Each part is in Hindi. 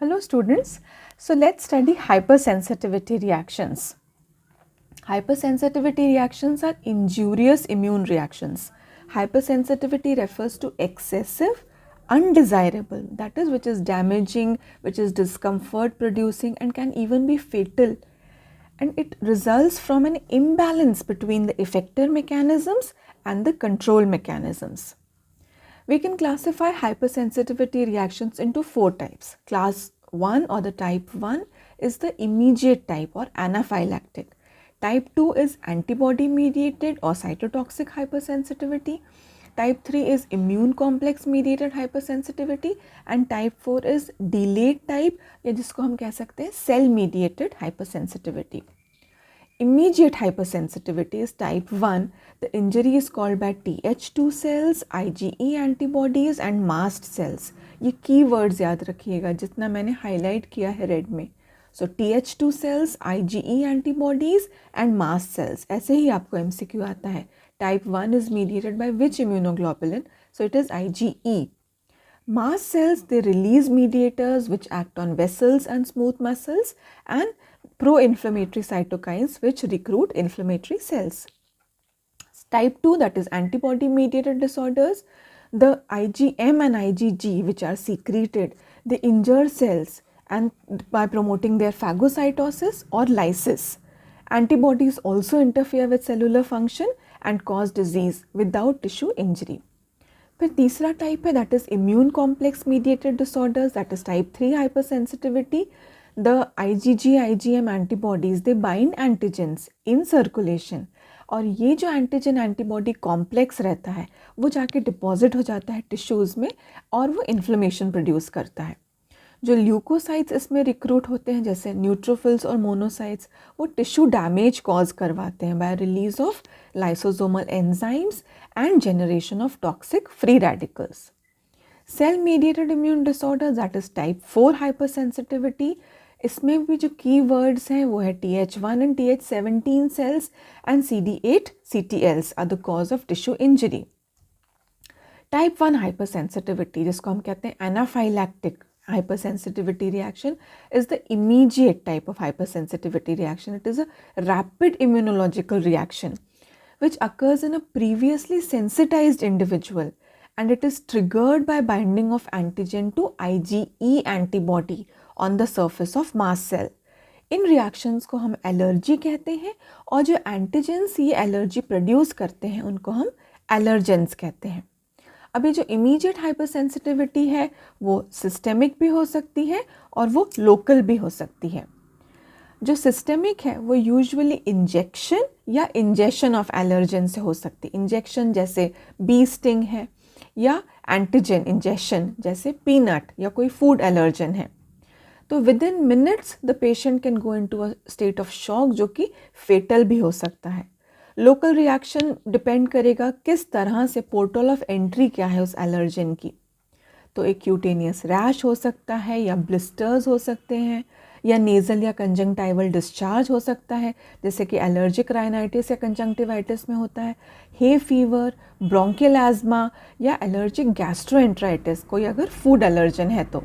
Hello students, so let's study hypersensitivity reactions. Hypersensitivity reactions are injurious immune reactions. Hypersensitivity refers to excessive, undesirable, that is which is damaging, which is discomfort producing and can even be fatal. And it results from an imbalance between the effector mechanisms and the control mechanisms. We can classify hypersensitivity reactions into 4 types. Class 1 or the type 1 is the immediate type or anaphylactic. Type 2 is antibody mediated or cytotoxic hypersensitivity. Type 3 is immune complex mediated hypersensitivity and type 4 is delayed type या जिसको हम कह सकते हैं cell mediated hypersensitivity. Immediate hypersensitivity is type 1. The injury is called by Th2 cells, IgE antibodies and mast cells. ये keywords याद रखिएगा जितना मैंने highlight किया है red में. So Th2 cells, IgE antibodies and mast cells. ऐसे ही आपको MCQ आता है. Type 1 is mediated by which immunoglobulin? So it is IgE. Mast cells, they release mediators which act on vessels and smooth muscles and pro-inflammatory cytokines which recruit inflammatory cells. Type 2, that is antibody mediated disorders, the IgM and IgG which are secreted, they injure cells and by promoting their phagocytosis or lysis. Antibodies also interfere with cellular function and cause disease without tissue injury. फिर तीसरा टाइप है that is immune complex mediated disorders that is type 3 hypersensitivity. The IgG IgM antibodies they bind antigens in circulation और ये जो एंटीजन एंटीबॉडी कॉम्प्लेक्स रहता है वो जाके डिपॉजिट हो जाता है टिश्यूज़ में और वो इन्फ्लेमेशन प्रोड्यूस करता है. जो ल्यूकोसाइट्स इसमें रिक्रूट होते हैं जैसे न्यूट्रोफिल्स और मोनोसाइट्स वो टिश्यू डैमेज कॉज करवाते हैं by release of lysosomal enzymes and generation of toxic free radicals. Cell mediated immune disorders that is type 4 hypersensitivity. इसमें भी जो keywords हैं वो है Th1 and Th17 cells and CD8 CTLs are the cause of tissue injury. Type 1 hypersensitivity जिसको हम कहते हैं anaphylactic hypersensitivity reaction is the immediate type of hypersensitivity reaction. It is a rapid immunological reaction which occurs in a previously sensitized individual and it is triggered by binding of antigen to IgE antibody on the surface of mast cell. In reactions को हम allergy कहते हैं और जो antigens ये allergy produce करते हैं उनको हम allergens कहते हैं. अभी जो immediate hypersensitivity है वो systemic भी हो सकती है और वो local भी हो सकती है. जो सिस्टेमिक है वो यूजुअली इंजेक्शन या इंजेशन ऑफ एलर्जन से हो सकती है. इंजेक्शन जैसे बी स्टिंग है या एंटीजन इंजेक्शन जैसे पीनट या कोई फूड एलर्जन है. तो with in minutes the patient can go into a state of shock जो कि फेटल भी हो सकता है. लोकल रिएक्शन डिपेंड करेगा किस तरह से पोर्टल ऑफ एंट्री क्या है उस एलर्जन की. तो एक क्यूटेनियस रैश हो सकता है या ब्लिस्टर्स हो सकते हैं या नेज़ल या कंजंक्टिवल डिस्चार्ज हो सकता है जैसे कि एलर्जिक राइनाइटिस या कंजंक्टिवाइटिस में होता है. हे फीवर, ब्रोंकियल एज़मा या एलर्जिक गैस्ट्रोएंटराइटिस कोई अगर फूड एलर्जन है तो.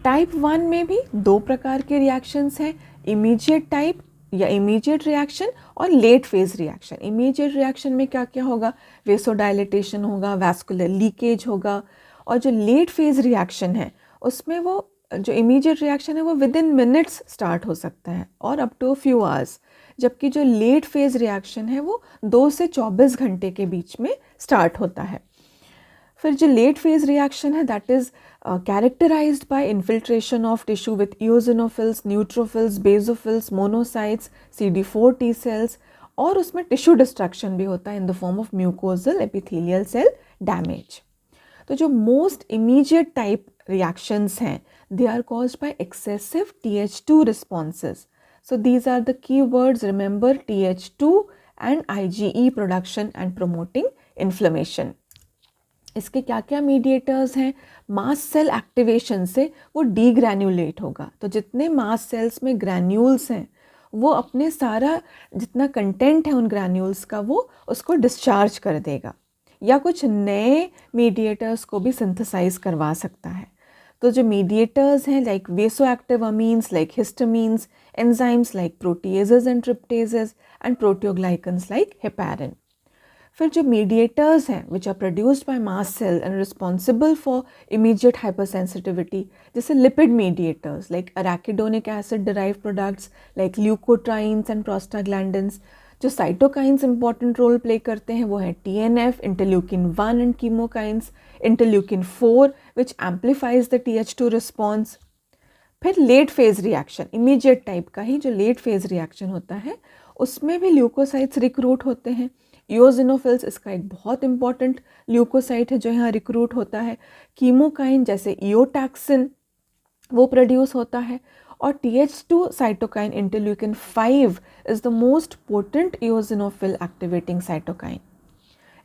टाइप 1 में भी 2 प्रकार के रिएक्शंस हैं, इमीडिएट टाइप या इमीडिएट रिएक्शन और late phase reaction. Immediate reaction में क्या क्या होगा, वेसोडाइलेटेशन होगा, वैस्कुलर लीकेज होगा. और जो लेट फेज रिएक्शन है उसमें वो जो इमीडिएट रिएक्शन है वो विद इन मिनट्स स्टार्ट हो सकता है और अप टू फ्यू आवर्स, जबकि जो लेट फेज रिएक्शन है वो 2 से 24 घंटे के बीच में स्टार्ट होता है. फिर जो लेट फेज रिएक्शन है that is characterised by infiltration of tissue with eosinophils, neutrophils, basophils, monocytes, CD4 T cells और उसमें टिश्यू डिस्ट्रक्शन भी होता है in the form of mucosal epithelial cell damage. तो जो मोस्ट इमीडिएट टाइप reactions हैं they are caused by excessive Th2 responses. So these are the keywords, remember Th2 and IgE production and promoting inflammation. इसके क्या क्या मीडिएटर्स हैं, मास्ट सेल एक्टिवेशन से वो डीग्रैन्युलेट होगा. तो जितने मास्ट सेल्स में ग्रैन्यूल्स हैं वो अपने सारा जितना कंटेंट है उन ग्रैन्यूल्स का वो उसको डिस्चार्ज कर देगा या कुछ नए मीडिएटर्स को भी सिंथेसाइज करवा सकता है. तो जो मीडिएटर्स हैं like vasoactive amines like histamines, enzymes like proteases and tryptases and proteoglycans like heparin. फिर जो मीडिएटर्स हैं which are produced by mast cell and responsible for immediate hypersensitivity, जैसे lipid mediators like arachidonic acid derive products like leukotrienes and prostaglandins. जो साइटोकाइंस इंपॉर्टेंट रोल प्ले करते हैं वो है TNF, interleukin 1 and chemokines, interleukin 4 which amplifies the TH2 response. फिर late phase reaction, immediate type का ही जो लेट फेज रिएक्शन होता है उसमें भी ल्यूकोसाइट्स रिक्रूट होते हैं। इओसिनोफिल्स इसका एक बहुत इंपॉर्टेंट ल्यूकोसाइट है जो यहाँ रिक्रूट होता है। कीमोकाइन जैसे ईओटैक्सिन वो प्रोड्यूस होता है, और TH2 cytokine interleukin 5 is the most potent eosinophil activating cytokine.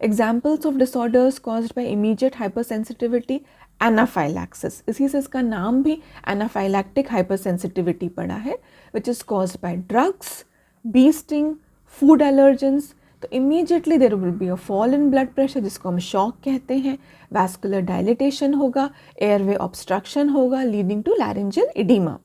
Examples of disorders caused by immediate hypersensitivity, anaphylaxis, इसी से इसका नाम भी एनाफाइलैक्टिक हाइपरसेंसिटिविटी पड़ा है, which is caused by drugs, bee sting, food allergens. तो immediately there will be a fall in blood pressure जिसको हम शॉक कहते हैं, वैस्कुलर डायलिटेशन होगा, एयरवे ऑब्स्ट्रक्शन होगा leading to laryngeal oedema.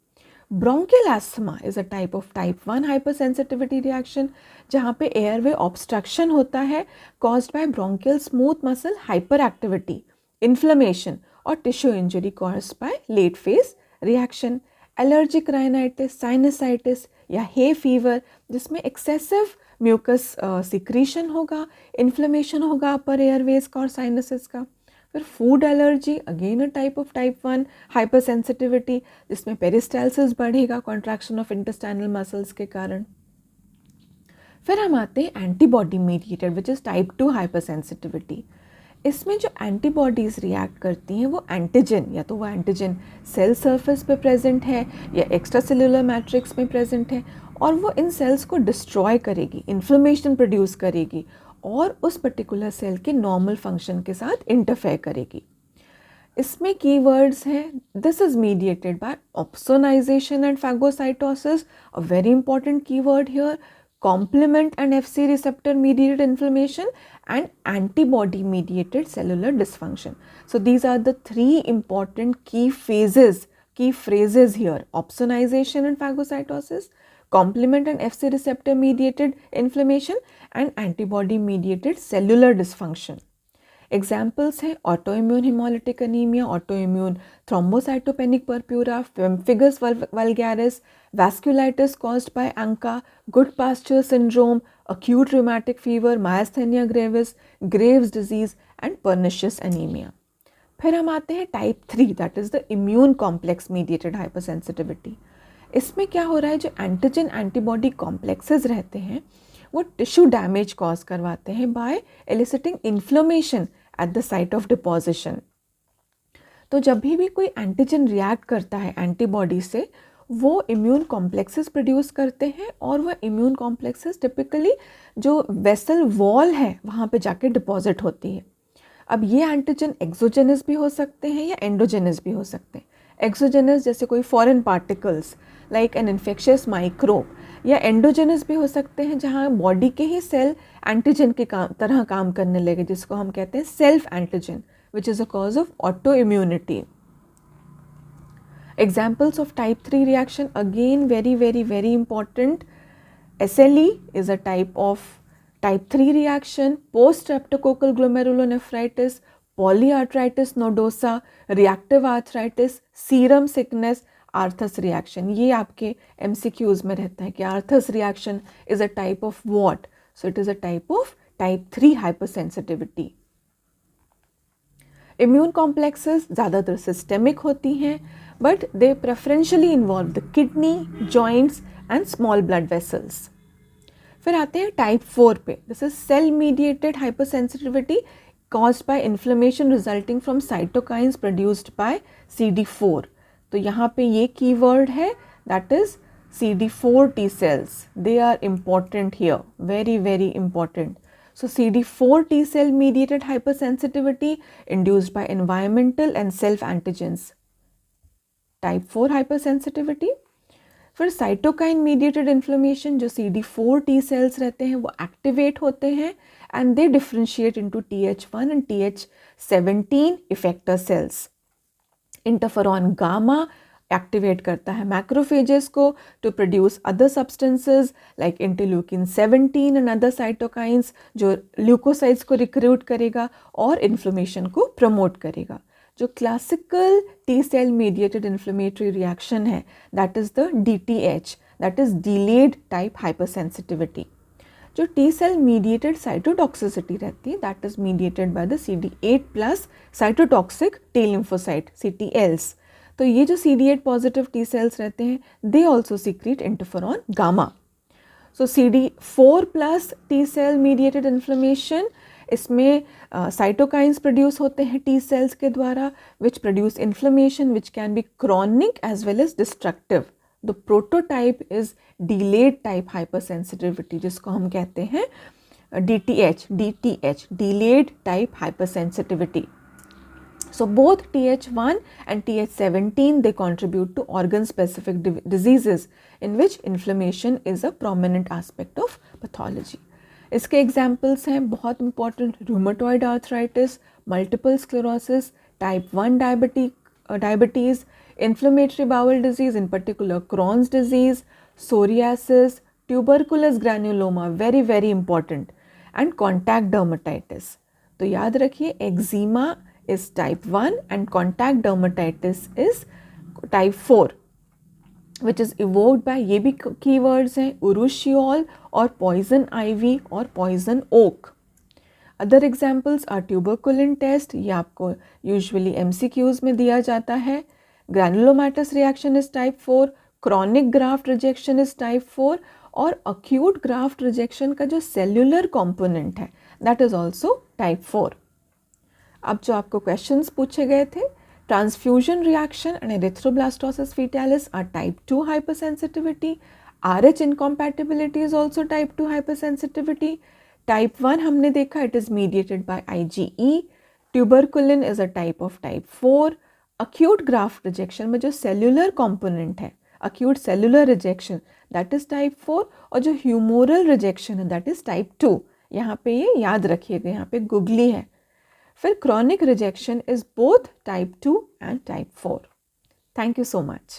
Bronchial asthma is a type of type 1 hypersensitivity reaction जहाँ पे एयरवे ऑब्स्ट्रक्शन होता है caused by bronchial smooth muscle hyper activity, inflammation और tissue injury caused by late phase reaction. Allergic rhinitis, sinusitis या हे फीवर जिसमें एक्सेसिव म्यूकस सिक्रीशन होगा, इन्फ्लेमेशन होगा अपर एयरवेज का और साइनसेस का। फिर food allergy, again a type of type 1 hypersensitivity जिसमें पेरिस्टाल्सिस बढ़ेगा कॉन्ट्रैक्शन ऑफ इंटेस्टाइनल मसल्स के कारण। फिर हम आते हैं antibody mediated which is type 2 hypersensitivity. इसमें जो एंटीबॉडीज़ रिएक्ट करती हैं वो एंटीजन, या तो वो एंटीजन सेल सरफेस पे प्रेजेंट है या एक्स्ट्रा सेलुलर मैट्रिक्स में प्रेजेंट है, और वो इन सेल्स को डिस्ट्रॉय करेगी, इन्फ्लेमेशन प्रोड्यूस करेगी और उस पर्टिकुलर सेल के नॉर्मल फंक्शन के साथ इंटरफेयर करेगी। इसमें कीवर्ड्स हैं, this is mediated by opsonisation and phagocytosis, a very important keyword here, complement and FC receptor mediated inflammation and antibody mediated cellular dysfunction. So these are the three important key phrases here: opsonization and phagocytosis, complement and FC receptor mediated inflammation and antibody mediated cellular dysfunction. Examples हैं autoimmune haemolytic anaemia, autoimmune thrombocytopenic purpura, pemphigus vulgaris, vasculitis caused by ANCA, Goodpasture syndrome, acute rheumatic fever, myasthenia gravis, Graves disease and pernicious anaemia. फिर हम आते हैं type 3 that is the immune complex mediated hypersensitivity. इसमें क्या हो रहा है, जो एंटीजन एंटीबॉडी कॉम्प्लेक्सेस रहते हैं वो टिश्यू डैमेज कॉज करवाते हैं by eliciting inflammation at the site of deposition. तो जब भी कोई एंटीजन रिएक्ट करता है एंटीबॉडी से, वो इम्यून कॉम्प्लेक्सेस प्रोड्यूस करते हैं और वह इम्यून कॉम्प्लेक्सेस टिपिकली जो वेसल वॉल है वहाँ पे जाके डिपॉजिट होती है। अब ये एंटीजन एक्सोजेनस भी हो सकते हैं या एंडोजेनस भी हो सकते हैं। एक्सोजेनस जैसे कोई foreign particles like an infectious microbe, या एंडोजेनस भी हो सकते हैं जहाँ बॉडी के ही सेल एंटीजन के तरह काम करने लगे, जिसको हम कहते हैं self antigen, which is a cause of auto immunity. Examples of type 3 reaction, again very important. SLE is a type of type 3 reaction, post-streptococcal glomerulonephritis, polyarthritis nodosa, reactive arthritis, serum sickness, Arthus reaction. ये आपके MCQs में रहता है कि Arthus reaction is a type of what? So it is a type of type 3 hypersensitivity. Immune complexes ज़्यादातर सिस्टेमिक होती हैं, but they preferentially involve the kidney, joints and small blood vessels. फिर आते हैं टाइप 4 पे, this is cell mediated hypersensitivity caused by inflammation resulting from cytokines produced by CD4। तो यहाँ पे ये कीवर्ड है, that is CD4 T cells, they are important here, very important. So CD4 T cell mediated hypersensitivity induced by environmental and self antigens, type 4 hypersensitivity. फिर cytokine mediated inflammation, जो CD4 T cells रहते हैं वो activate होते हैं and they differentiate into TH1 and TH17 effector cells. Interferon gamma activate करता है मैक्रोफेजेस को to produce other substances like interleukin 17 and other cytokines जो ल्यूकोसाइट्स को रिक्रूट करेगा और इन्फ्लेमेशन को प्रमोट करेगा. जो classical T cell mediated inflammatory reaction है that is the DTH, that is delayed type hypersensitivity. जो टी सेल मीडिएटेड साइटोटॉक्सिसिटी रहती है that is mediated by the CD8+ cytotoxic T lymphocyte CTLs. तो ये जो CD8 पॉजिटिव टी सेल्स रहते हैं they also secrete interferon gamma. So CD4+ T cell mediated inflammation, इसमें साइटोकाइंस प्रोड्यूस होते हैं टी सेल्स के द्वारा which produce inflammation which can be chronic as well as destructive. The prototype is delayed type hypersensitivity जिसको हम कहते हैं DTH, delayed type hypersensitivity. So both TH1 and TH17 they contribute to organ specific diseases in which inflammation is a prominent aspect of pathology. इसके एग्जाम्पल्स हैं बहुत important rheumatoid arthritis, multiple sclerosis, type 1 diabetes, inflammatory bowel disease in particular Crohn's disease, psoriasis, tuberculous granuloma very very important, and contact dermatitis. तो याद रखिए eczema is type 1 and contact dermatitis is type 4 which is evoked by ये भी keywords हैं urushiol और poison ivy और poison oak. Other examples are tuberculin test, ये आपको usually MCQs में दिया जाता है. Granulomatous reaction is type 4, chronic graft rejection is type 4 और acute graft rejection का जो cellular component है that is also type 4. अब जो आपको questions पूछे गए थे, transfusion reaction and erythroblastosis fetalis are type 2 hypersensitivity. RH incompatibility is also type 2 hypersensitivity. Type 1 हमने देखा it is mediated by IgE. Tuberculin is a type of type 4. Acute graft rejection में जो cellular component है, acute cellular rejection that is type 4 और जो humoral rejection है that is type 2. यहाँ पे ये याद रखिएगा, यहाँ पे गुगली है. फिर chronic rejection is both type 2 and type 4. Thank you so much.